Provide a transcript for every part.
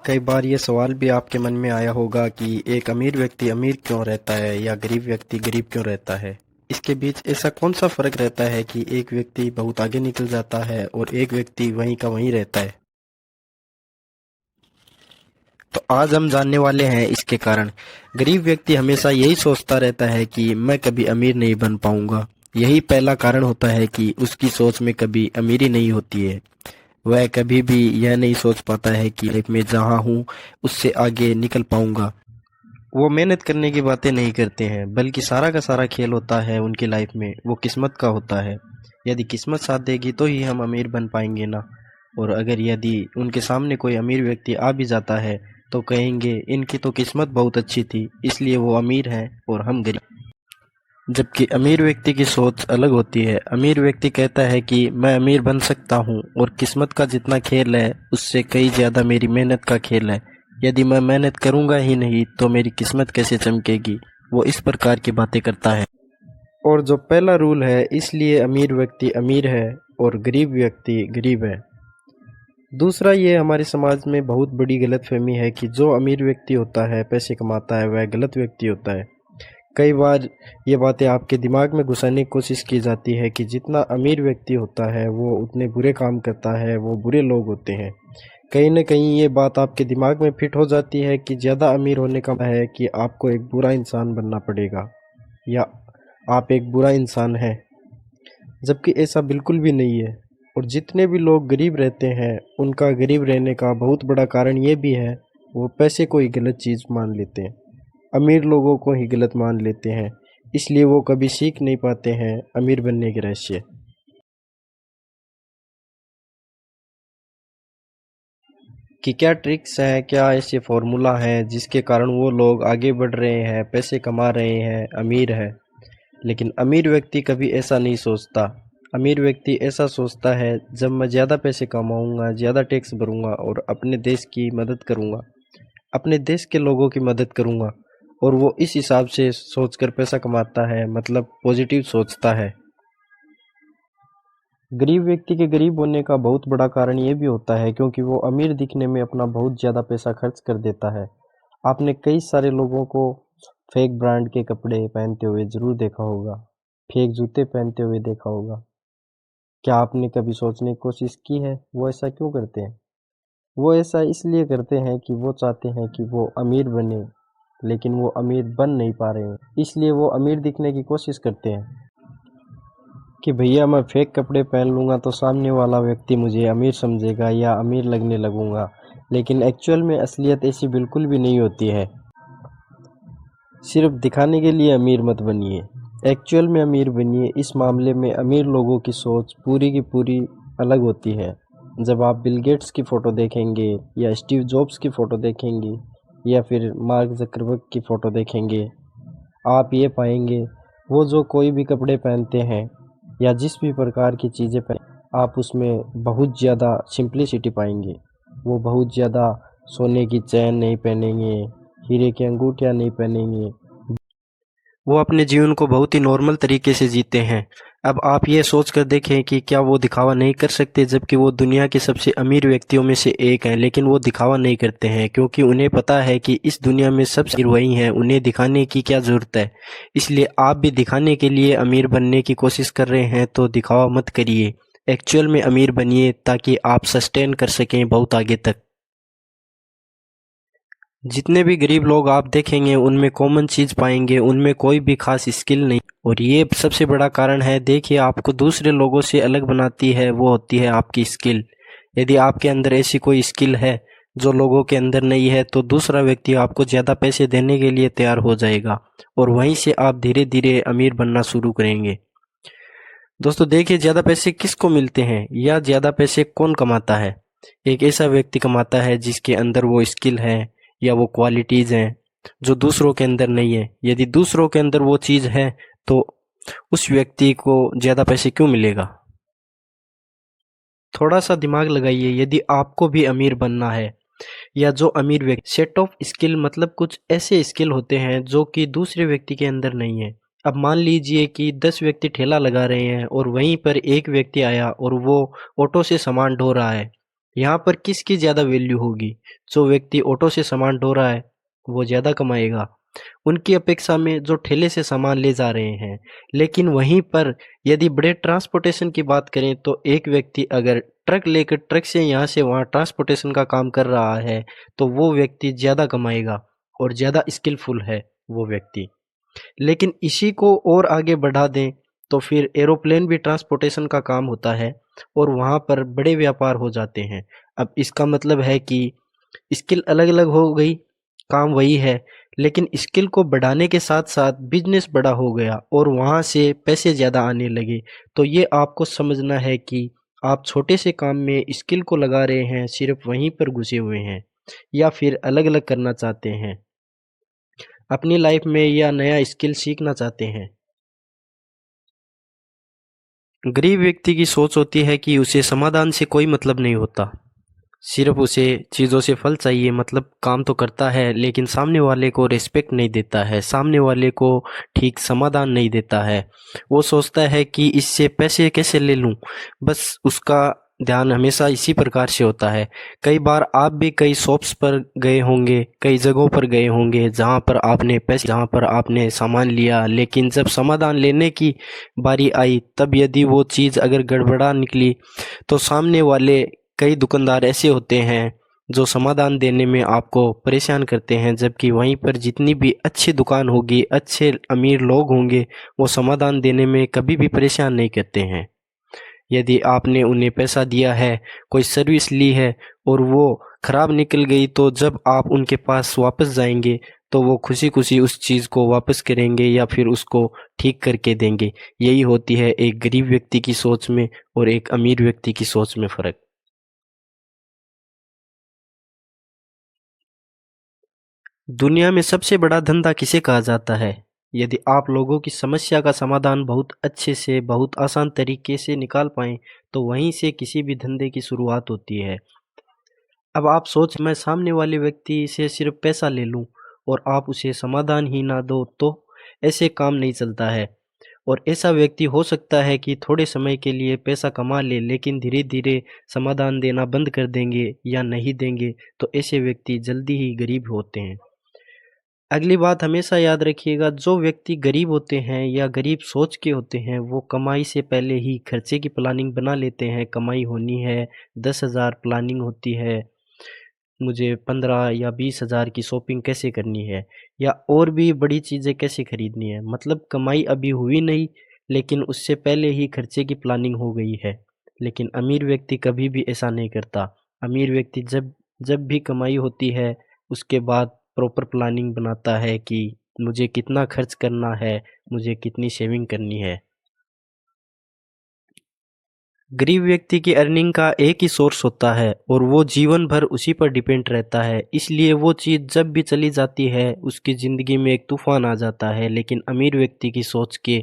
कई बार ये सवाल भी आपके मन में आया होगा कि एक अमीर व्यक्ति अमीर क्यों रहता है या गरीब व्यक्ति गरीब क्यों रहता है। इसके बीच ऐसा कौन सा फर्क रहता है कि एक व्यक्ति बहुत आगे निकल जाता है और एक व्यक्ति वहीं का वहीं रहता है। तो आज हम जानने वाले हैं इसके कारण। गरीब व्यक्ति हमेशा यही सोचता रहता है कि मैं कभी अमीर नहीं बन पाऊंगा। यही पहला कारण होता है कि उसकी सोच में कभी अमीरी नहीं होती है। वह कभी भी यह नहीं सोच पाता है कि लाइफ में जहाँ हूँ उससे आगे निकल पाऊंगा। वो मेहनत करने की बातें नहीं करते हैं, बल्कि सारा का सारा खेल होता है उनकी लाइफ में वो किस्मत का होता है। यदि किस्मत साथ देगी तो ही हम अमीर बन पाएंगे ना। और अगर यदि उनके सामने कोई अमीर व्यक्ति आ भी जाता है तो कहेंगे इनकी तो किस्मत बहुत अच्छी थी इसलिए वो अमीर हैं और हम गरीब। जबकि अमीर व्यक्ति की सोच अलग होती है। अमीर व्यक्ति कहता है कि मैं अमीर बन सकता हूँ और किस्मत का जितना खेल है उससे कई ज़्यादा मेरी मेहनत का खेल है। यदि मैं मेहनत करूँगा ही नहीं तो मेरी किस्मत कैसे चमकेगी। वो इस प्रकार की बातें करता है। और जो पहला रूल है, इसलिए अमीर व्यक्ति अमीर है और गरीब व्यक्ति गरीब है। दूसरा, ये हमारे समाज में बहुत बड़ी गलतफहमी है कि जो अमीर व्यक्ति होता है, पैसे कमाता है, वह गलत व्यक्ति होता है। कई बार ये बातें आपके दिमाग में घुसाने की कोशिश की जाती है कि जितना अमीर व्यक्ति होता है वो उतने बुरे काम करता है, वो बुरे लोग होते हैं। कहीं न कहीं ये बात आपके दिमाग में फिट हो जाती है कि ज़्यादा अमीर होने का मतलब है कि आपको एक बुरा इंसान बनना पड़ेगा या आप एक बुरा इंसान हैं, जबकि ऐसा बिल्कुल भी नहीं है। और जितने भी लोग गरीब रहते हैं उनका गरीब रहने का बहुत बड़ा कारण ये भी है, वो पैसे को ही गलत चीज़ मान लेते हैं, अमीर लोगों को ही गलत मान लेते हैं, इसलिए वो कभी सीख नहीं पाते हैं अमीर बनने के रहस्य। कि क्या ट्रिक्स हैं, क्या ऐसे फॉर्मूला हैं जिसके कारण वो लोग आगे बढ़ रहे हैं, पैसे कमा रहे हैं, अमीर है। लेकिन अमीर व्यक्ति कभी ऐसा नहीं सोचता। अमीर व्यक्ति ऐसा सोचता है जब मैं ज़्यादा पैसे कमाऊंगा, ज़्यादा टैक्स भरूंगा और अपने देश की मदद करूंगा, अपने देश के लोगों की मदद करूंगा। और वो इस हिसाब से सोचकर पैसा कमाता है, मतलब पॉजिटिव सोचता है। गरीब व्यक्ति के गरीब होने का बहुत बड़ा कारण ये भी होता है क्योंकि वो अमीर दिखने में अपना बहुत ज़्यादा पैसा खर्च कर देता है। आपने कई सारे लोगों को फेक ब्रांड के कपड़े पहनते हुए ज़रूर देखा होगा, फेक जूते पहनते हुए देखा होगा। क्या आपने कभी सोचने की कोशिश की है वो ऐसा क्यों करते हैं? वो ऐसा इसलिए करते हैं कि वो चाहते हैं कि वो अमीर बने, लेकिन वो अमीर बन नहीं पा रहे हैं, इसलिए वो अमीर दिखने की कोशिश करते हैं कि भैया मैं फेक कपड़े पहन लूँगा तो सामने वाला व्यक्ति मुझे अमीर समझेगा या अमीर लगने लगूँगा। लेकिन एक्चुअल में असलियत ऐसी बिल्कुल भी नहीं होती है। सिर्फ दिखाने के लिए अमीर मत बनिए, एक्चुअल में अमीर बनिए। इस मामले में अमीर लोगों की सोच पूरी की पूरी अलग होती है। जब आप बिल गेट्स की फ़ोटो देखेंगे या स्टीव जॉब्स की फ़ोटो देखेंगे या फिर मार्क ज़करबर्ग की फ़ोटो देखेंगे, आप ये पाएंगे वो जो कोई भी कपड़े पहनते हैं या जिस भी प्रकार की चीज़ें पहन, आप उसमें बहुत ज़्यादा सिंप्लिसिटी पाएंगे। वो बहुत ज़्यादा सोने की चैन नहीं पहनेंगे, हीरे की अंगूठियाँ नहीं पहनेंगे। वो अपने जीवन को बहुत ही नॉर्मल तरीके से जीते हैं। अब आप ये सोच कर देखें कि क्या वो दिखावा नहीं कर सकते, जबकि वो दुनिया के सबसे अमीर व्यक्तियों में से एक हैं, लेकिन वो दिखावा नहीं करते हैं क्योंकि उन्हें पता है कि इस दुनिया में सबसे अमीर वही हैं, उन्हें दिखाने की क्या ज़रूरत है। इसलिए आप भी दिखाने के लिए अमीर बनने की कोशिश कर रहे हैं तो दिखावा मत करिए, एक्चुअल में अमीर बनिए ताकि आप सस्टेन कर सकें बहुत आगे तक। जितने भी गरीब लोग आप देखेंगे उनमें कॉमन चीज़ पाएंगे, उनमें कोई भी खास स्किल नहीं। और ये सबसे बड़ा कारण है। देखिए, आपको दूसरे लोगों से अलग बनाती है वो होती है आपकी स्किल। यदि आपके अंदर ऐसी कोई स्किल है जो लोगों के अंदर नहीं है तो दूसरा व्यक्ति आपको ज़्यादा पैसे देने के लिए तैयार हो जाएगा और वहीं से आप धीरे धीरे अमीर बनना शुरू करेंगे। दोस्तों देखिए, ज़्यादा पैसे किसको मिलते हैं या ज़्यादा पैसे कौन कमाता है? एक ऐसा व्यक्ति कमाता है जिसके अंदर वो स्किल है या वो क्वालिटीज़ हैं जो दूसरों के अंदर नहीं है। यदि दूसरों के अंदर वो चीज़ है तो उस व्यक्ति को ज़्यादा पैसे क्यों मिलेगा? थोड़ा सा दिमाग लगाइए। यदि आपको भी अमीर बनना है या जो अमीर व्यक्ति, सेट ऑफ स्किल मतलब कुछ ऐसे स्किल होते हैं जो कि दूसरे व्यक्ति के अंदर नहीं है। अब मान लीजिए कि 10 व्यक्ति ठेला लगा रहे हैं और वहीं पर एक व्यक्ति आया और वो ऑटो से सामान ढो रहा है। यहाँ पर किसकी ज़्यादा वैल्यू होगी? जो व्यक्ति ऑटो से सामान ढो रहा है, वो ज़्यादा कमाएगा, उनकी अपेक्षा में जो ठेले से सामान ले जा रहे हैं। लेकिन वहीं पर यदि बड़े ट्रांसपोर्टेशन की बात करें तो एक व्यक्ति अगर ट्रक लेकर ट्रक से यहाँ से वहाँ ट्रांसपोर्टेशन का काम कर रहा है, तो वो व्यक्ति ज़्यादा कमाएगा और ज़्यादा स्किलफुल है वो व्यक्ति। लेकिन इसी को और आगे बढ़ा दें तो फिर एरोप्लेन भी ट्रांसपोर्टेशन का काम होता है और वहाँ पर बड़े व्यापार हो जाते हैं। अब इसका मतलब है कि स्किल अलग-अलग हो गई, काम वही है, लेकिन स्किल को बढ़ाने के साथ-साथ बिज़नेस बड़ा हो गया और वहाँ से पैसे ज़्यादा आने लगे। तो ये आपको समझना है कि आप छोटे से काम में स्किल को लगा रहे हैं, सिर्फ़ वहीं पर घुसे हुए हैं या फिर अलग-अलग करना चाहते हैं, अपनी लाइफ़ में या नया स्किल सीखना चाहते हैं। गरीब व्यक्ति की सोच होती है कि उसे समाधान से कोई मतलब नहीं होता। सिर्फ उसे चीज़ों से फल चाहिए, मतलब काम तो करता है लेकिन सामने वाले को रिस्पेक्ट नहीं देता है, सामने वाले को ठीक समाधान नहीं देता है। वो सोचता है कि इससे पैसे कैसे ले लूँ, बस उसका ध्यान हमेशा इसी प्रकार से होता है। कई बार आप भी कई शॉप्स पर गए होंगे, कई जगहों पर गए होंगे जहाँ पर आपने सामान लिया, लेकिन जब समाधान लेने की बारी आई तब यदि वो चीज़ अगर गड़बड़ा निकली तो सामने वाले कई दुकानदार ऐसे होते हैं जो समाधान देने में आपको परेशान करते हैं, जबकि वहीं पर जितनी भी अच्छी दुकान होगी, अच्छे अमीर लोग होंगे, वो समाधान देने में कभी भी परेशान नहीं करते हैं। यदि आपने उन्हें पैसा दिया है, कोई सर्विस ली है और वो खराब निकल गई, तो जब आप उनके पास वापस जाएंगे तो वो खुशी-खुशी उस चीज़ को वापस करेंगे या फिर उसको ठीक करके देंगे। यही होती है एक गरीब व्यक्ति की सोच में और एक अमीर व्यक्ति की सोच में फ़र्क। दुनिया में सबसे बड़ा धंधा किसे कहा जाता है? यदि आप लोगों की समस्या का समाधान बहुत अच्छे से, बहुत आसान तरीके से निकाल पाएँ, तो वहीं से किसी भी धंधे की शुरुआत होती है। अब आप सोच मैं सामने वाले व्यक्ति से सिर्फ़ पैसा ले लूँ और आप उसे समाधान ही ना दो, तो ऐसे काम नहीं चलता है। और ऐसा व्यक्ति हो सकता है कि थोड़े समय के लिए पैसा कमा ले, लेकिन धीरे-धीरे समाधान देना बंद कर देंगे या नहीं देंगे, तो ऐसे व्यक्ति जल्दी ही गरीब होते हैं। अगली बात हमेशा याद रखिएगा, जो व्यक्ति गरीब होते हैं या गरीब सोच के होते हैं, वो कमाई से पहले ही खर्चे की प्लानिंग बना लेते हैं। कमाई होनी है 10,000, प्लानिंग होती है मुझे 15 या 20,000 की शॉपिंग कैसे करनी है या और भी बड़ी चीज़ें कैसे खरीदनी है। मतलब कमाई अभी हुई नहीं, लेकिन उससे पहले ही खर्चे की प्लानिंग हो गई है। लेकिन अमीर व्यक्ति कभी भी ऐसा नहीं करता। अमीर व्यक्ति जब जब भी कमाई होती है, उसके बाद प्रॉपर प्लानिंग बनाता है कि मुझे कितना खर्च करना है, मुझे कितनी सेविंग करनी है। गरीब व्यक्ति की अर्निंग का एक ही सोर्स होता है और वो जीवन भर उसी पर डिपेंड रहता है, इसलिए वो चीज़ जब भी चली जाती है उसकी ज़िंदगी में एक तूफान आ जाता है। लेकिन अमीर व्यक्ति की सोच के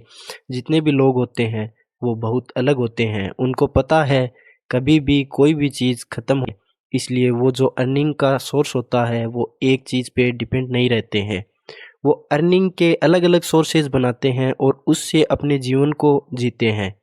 जितने भी लोग होते हैं वो बहुत अलग होते हैं। उनको पता है कभी भी कोई भी चीज़ ख़त्म हो, इसलिए वो जो अर्निंग का सोर्स होता है वो एक चीज़ पे डिपेंड नहीं रहते हैं। वो अर्निंग के अलग अलग सोर्सेज बनाते हैं और उससे अपने जीवन को जीते हैं।